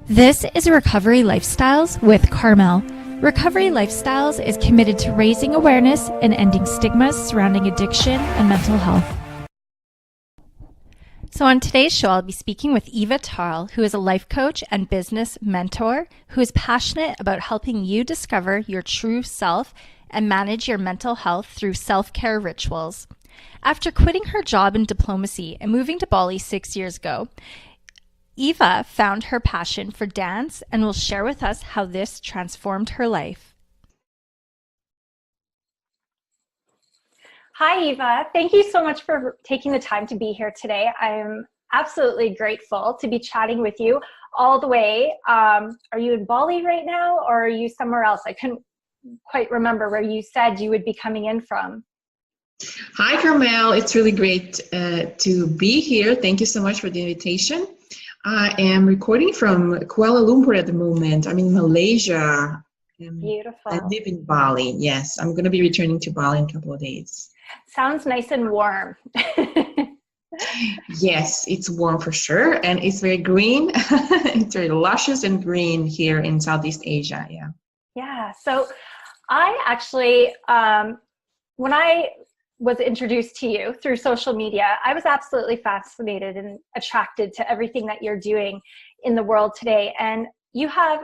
This is Recovery Lifestyles with Carmel. Recovery Lifestyles is committed to raising awareness and ending stigmas surrounding addiction and mental health. So on today's show, I'll be speaking with Iva Tarle, who is a life coach and business mentor who is passionate about helping you discover your true self and manage your mental health through self-care rituals. After quitting her job in diplomacy and moving to Bali 6 years ago, Iva found her passion for dance and will share with us how this transformed her life. Hi, Iva. Thank you so much for taking the time to be here today. I'm absolutely grateful to be chatting with you all the way. Are you in Bali right now, or are you somewhere else? I couldn't quite remember where you said you would be coming in from. Hi, Carmel. It's really great to be here. Thank you so much for the invitation. I am recording from Kuala Lumpur at the moment. I'm in Malaysia. Beautiful. I live in Bali. Yes, I'm going to be returning to Bali in a couple of days. Sounds nice and warm. Yes, it's warm for sure. And it's very green. It's very luscious and green here in Southeast Asia. Yeah. Yeah. So I actually, when I was introduced to you through social media, I was absolutely fascinated and attracted to everything that you're doing in the world today. And you have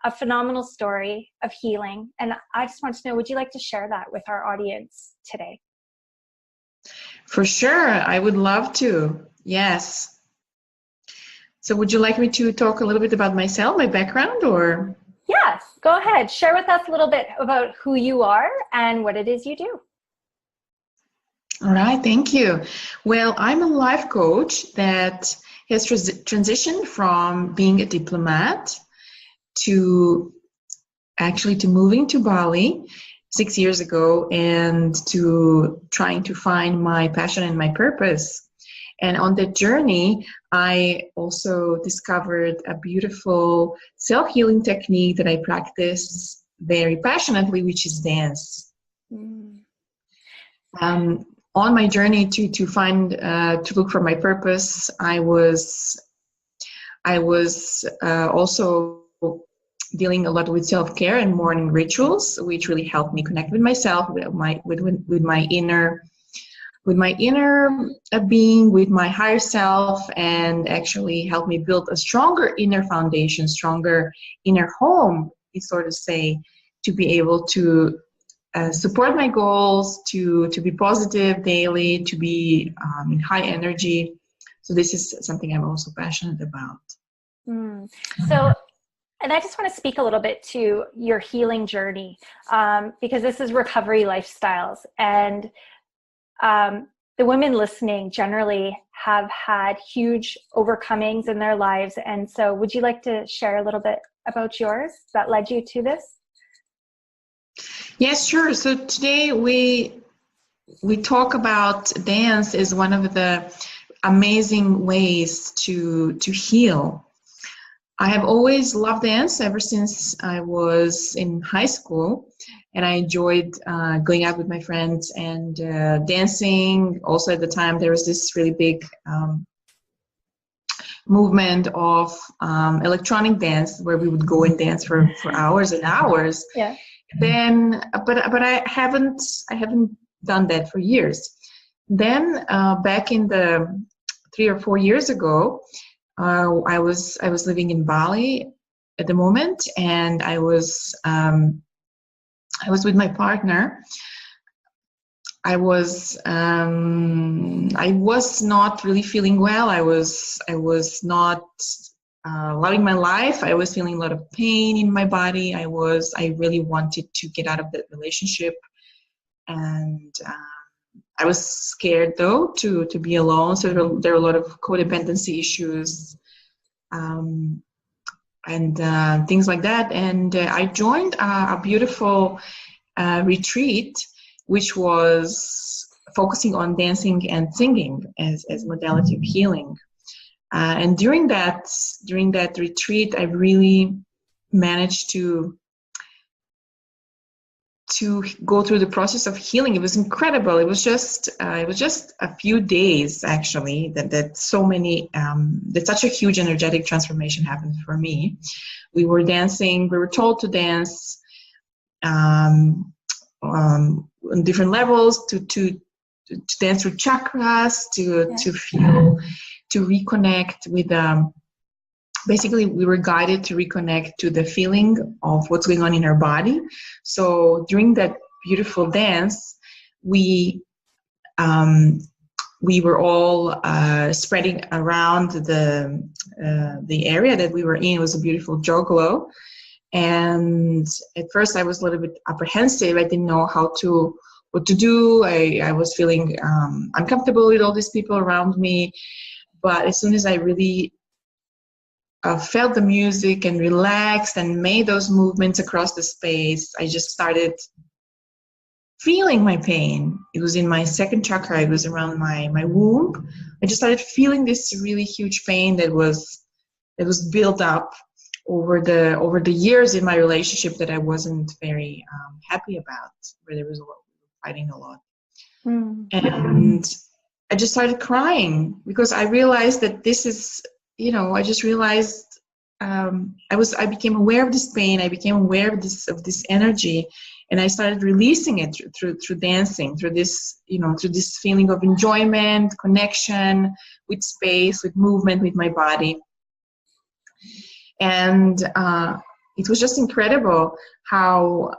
a phenomenal story of healing. And I just want to know, would you like to share that with our audience today? For sure. I would love to. Yes. So would you like me to talk a little bit about myself, my background, or? Yes, go ahead. Share with us a little bit about who you are and what it is you do. All right, thank you. Well, I'm a life coach that has transitioned from being a diplomat to moving to Bali 6 years ago and to trying to find my passion and my purpose. And on that journey, I also discovered a beautiful self-healing technique that I practice very passionately, which is dance. On my journey to look for my purpose, I was also dealing a lot with self-care and morning rituals, which really helped me connect with myself, with my inner being, with my higher self, and actually helped me build a stronger inner foundation, stronger inner home, you sort of say, to be able to support my goals, to be positive daily, to be in high energy. So this is something I'm also passionate about. So, and I just want to speak a little bit to your healing journey, because this is Recovery Lifestyles. And the women listening generally have had huge overcomings in their lives. And so would you like to share a little bit about yours that led you to this? Yes, sure. So today we talk about dance as one of the amazing ways to heal. I have always loved dance ever since I was in high school, and I enjoyed going out with my friends and dancing. Also at the time there was this really big movement of electronic dance where we would go and dance for hours and hours. Yeah. Then, but I haven't done that for years. Then, back in the 3 or 4 years ago, I was living in Bali at the moment, and I was with my partner. I was not really feeling well. I was not loving my life. I was feeling a lot of pain in my body. I really wanted to get out of that relationship, and I was scared though to be alone. So there were a lot of codependency issues, and things like that. And I joined a beautiful retreat, which was focusing on dancing and singing as modality of healing. And during that retreat, I really managed to go through the process of healing. It was incredible. It was just a few days actually that so many that such a huge energetic transformation happened for me. We were dancing. We were told to dance on different levels, to dance through chakras, to feel, to reconnect with basically we were guided to reconnect to the feeling of what's going on in our body. So during that beautiful dance, we were all spreading around the area that we were in. It was a beautiful joglo, and at first I was a little bit apprehensive. I didn't know what to do. I was feeling uncomfortable with all these people around me, but as soon as I really felt the music and relaxed and made those movements across the space, I just started feeling my pain. It was in my second chakra. It was around my womb. I just started feeling this really huge pain that was built up over the years in my relationship that I wasn't very happy about, where there was fighting a lot. And I just started crying because I realized that this is, I just realized I became aware of this pain. I became aware of this energy, and I started releasing it through dancing, through this feeling of enjoyment, connection with space, with movement, with my body. And it was just incredible how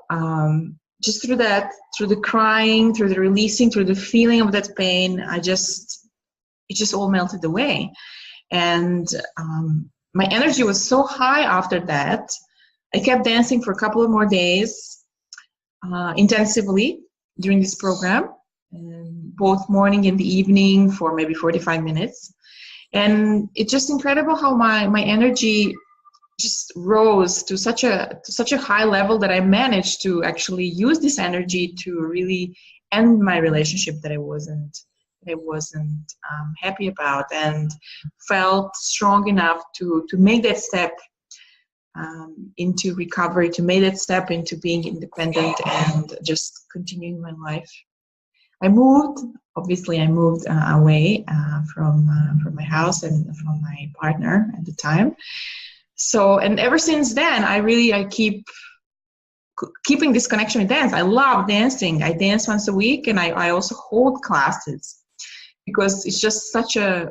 just through the crying, through the releasing, through the feeling of that pain, it just all melted away. And my energy was so high after that. I kept dancing for a couple of more days intensively during this program, both morning and the evening for maybe 45 minutes. And it's just incredible how my energy just rose to such a high level that I managed to actually use this energy to really end my relationship that I wasn't happy about, and felt strong enough to make that step into recovery, to make that step into being independent and just continuing my life. I moved away from my house and from my partner at the time. So, and ever since then, I keep keeping this connection with dance. I love dancing. I dance once a week, and I also hold classes, because it's just such a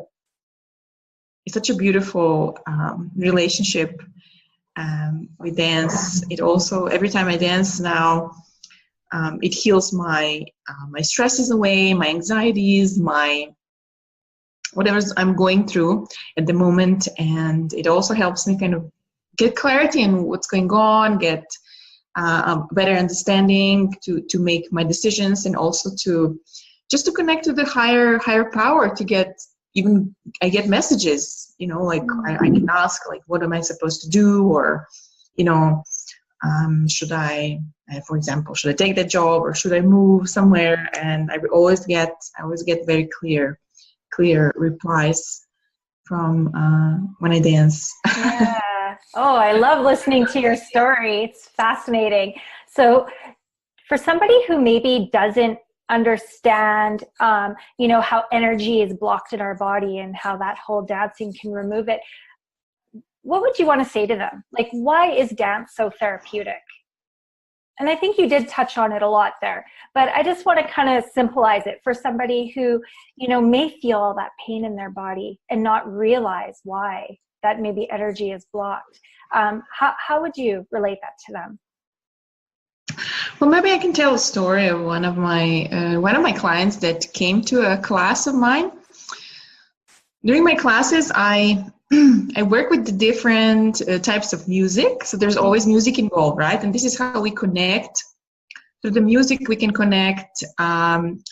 beautiful relationship with dance. It also, every time I dance now, it heals my stresses away, my anxieties, my whatever I'm going through at the moment, and it also helps me kind of get clarity in what's going on, get a better understanding to make my decisions, and also to connect to the higher power. I get messages, like I can ask, like, what am I supposed to do? Or, should I, for example, should I take that job, or should I move somewhere? And I always get very clear replies from when I dance. Yeah. Oh, I love listening to your story. It's fascinating. So for somebody who maybe doesn't understand, how energy is blocked in our body and how that whole dancing can remove it, what would you want to say to them? Like, why is dance so therapeutic? And I think you did touch on it a lot there, but I just want to kind of symbolize it for somebody who, may feel all that pain in their body and not realize why that maybe energy is blocked. How would you relate that to them? Well, maybe I can tell a story of one of my clients that came to a class of mine. During my classes, I work with the different types of music. So there's always music involved, right? And this is how we connect. Through the music, we can connect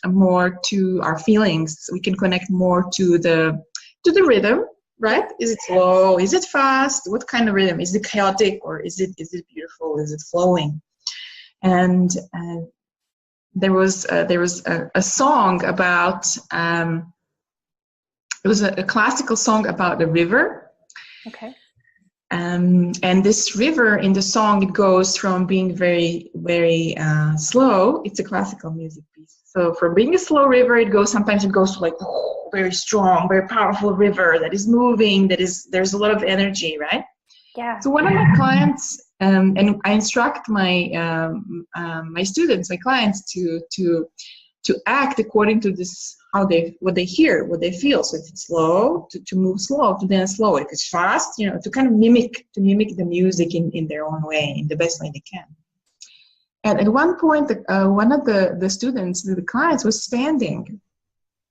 more to our feelings. We can connect more to the rhythm, right? Is it slow? Is it fast? What kind of rhythm? Is it chaotic, or is it beautiful? Is it flowing? And there was a song about. It was a classical song about the river. Okay. And this river in the song, it goes from being very, very slow. It's a classical music piece. So from being a slow river, sometimes it goes to like very strong, very powerful river that is moving, there's a lot of energy, right? Yeah. So one of my clients, and I instruct my my students, my clients to act according to this, what they hear, what they feel. So if it's slow, to move slow, to dance slow. If it's fast, to kind of mimic the music in their own way, in the best way they can. And at one point, one of the students, the clients, was standing.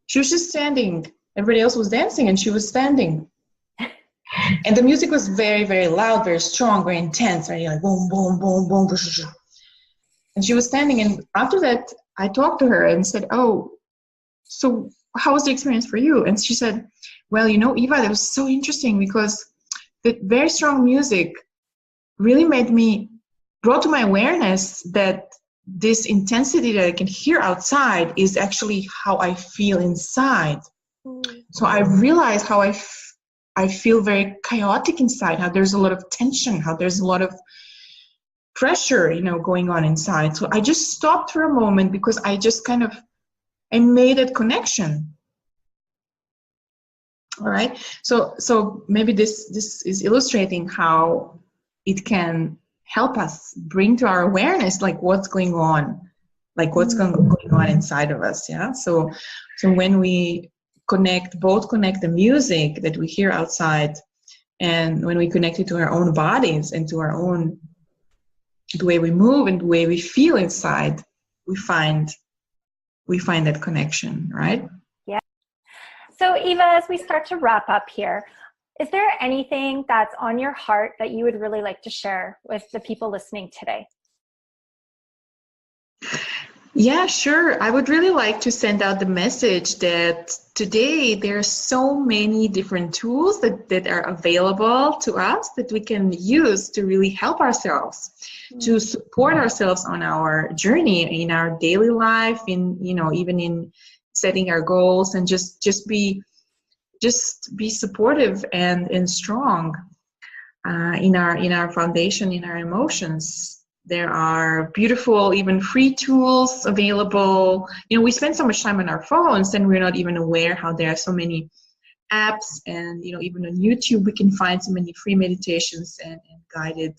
She was just standing. Everybody else was dancing, and she was standing. And the music was very, very loud, very strong, very intense, right? Like boom, boom, boom, boom. And she was standing, and after that, I talked to her and said, "Oh, so how was the experience for you?" And she said, "Well, Eva, that was so interesting because the very strong music really brought to my awareness that this intensity that I can hear outside is actually how I feel inside. So I realized how I feel very chaotic inside, how there's a lot of tension, how there's a lot of pressure, going on inside." So I just stopped for a moment because I just I made that connection. All right. So maybe this is illustrating how it can help us bring to our awareness, like what's going on, going on inside of us. Yeah. So when we connect the music that we hear outside, and when we connect it to our own bodies and to our own, the way we move and the way we feel inside, we find that connection, right? Yeah. So Eva, as we start to wrap up here, is there anything that's on your heart that you would really like to share with the people listening today? Yeah, sure. I would really like to send out the message that today there are so many different tools that are available to us that we can use to really help ourselves, to support ourselves on our journey in our daily life, even in setting our goals, and just be supportive and strong in our foundation, in our emotions. There are beautiful, even free tools available. We spend so much time on our phones and we're not even aware how there are so many apps, and even on YouTube we can find so many free meditations and guided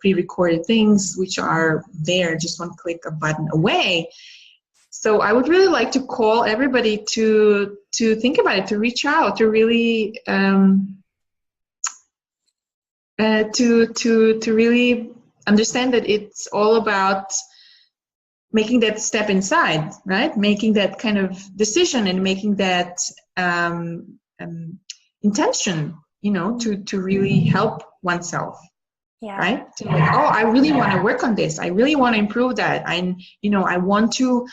pre-recorded things which are there just one click a button away. So I would really like to call everybody to think about it, to reach out, to really to really understand that it's all about making that step inside, right? Making that kind of decision and making that intention, to really help oneself. Yeah. Right? So I really want to work on this. I really want to improve that. I want to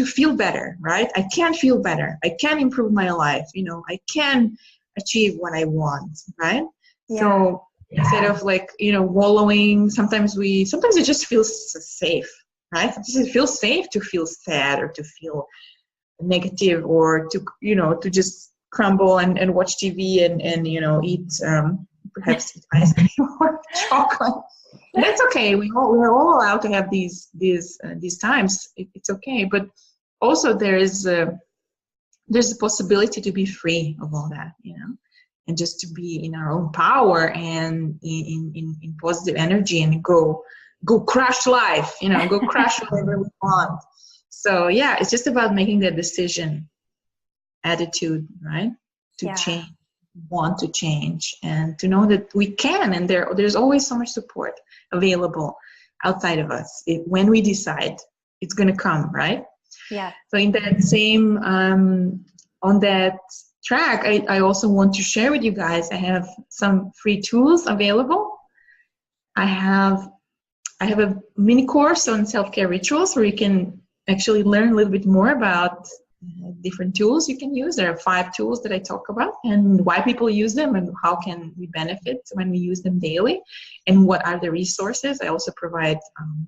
feel better, right? I can feel better. I can improve my life. I can achieve what I want, right? Yeah. So instead of wallowing, sometimes it just feels safe, right? Sometimes it feels safe to feel sad or to feel negative, or to just crumble and watch TV and eat perhaps ice cream or chocolate. And that's okay. We're all allowed to have these times. It's okay. But also there's a possibility to be free of all that, and just to be in our own power and in positive energy and go crush life, go crush whatever we want. So yeah, it's just about making that decision, attitude, right? To change, want to change, and to know that we can, and there's always so much support available outside of us. When we decide, it's going to come, right? Yeah. So in that same, on that track, I also want to share with you guys, I have some free tools available. I have a mini course on self-care rituals where you can actually learn a little bit more about different tools you can use. There are 5 tools that I talk about and why people use them and how can we benefit when we use them daily, and what are the resources. I also provide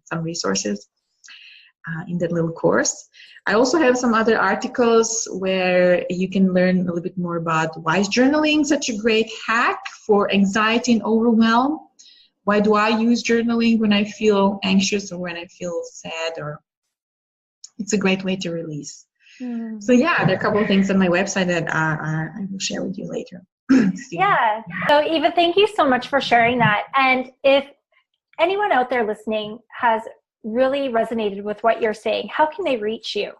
some resources. in that little course. I also have some other articles where you can learn a little bit more about why is journaling such a great hack for anxiety and overwhelm. Why do I use journaling when I feel anxious or when I feel sad? Or it's a great way to release. So yeah, there are a couple of things on my website that I will share with you later. Yeah. So Iva, thank you so much for sharing that. And if anyone out there listening has really resonated with what you're saying, how can they reach you?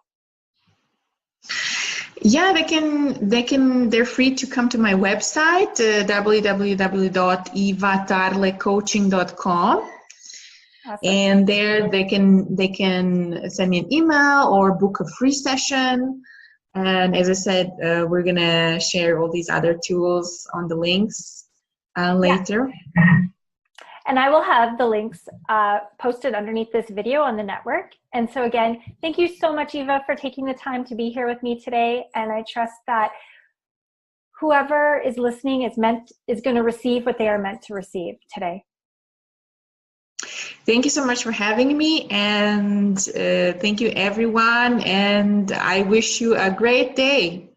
Yeah, they're free to come to my website, www.ivatarlecoaching.com. Awesome. And there they can send me an email or book a free session. And as I said, we're gonna share all these other tools on the links later. Yeah. And I will have the links posted underneath this video on the network. And so again, thank you so much, Iva, for taking the time to be here with me today. And I trust that whoever is listening is going to receive what they are meant to receive today. Thank you so much for having me, and thank you everyone, and I wish you a great day.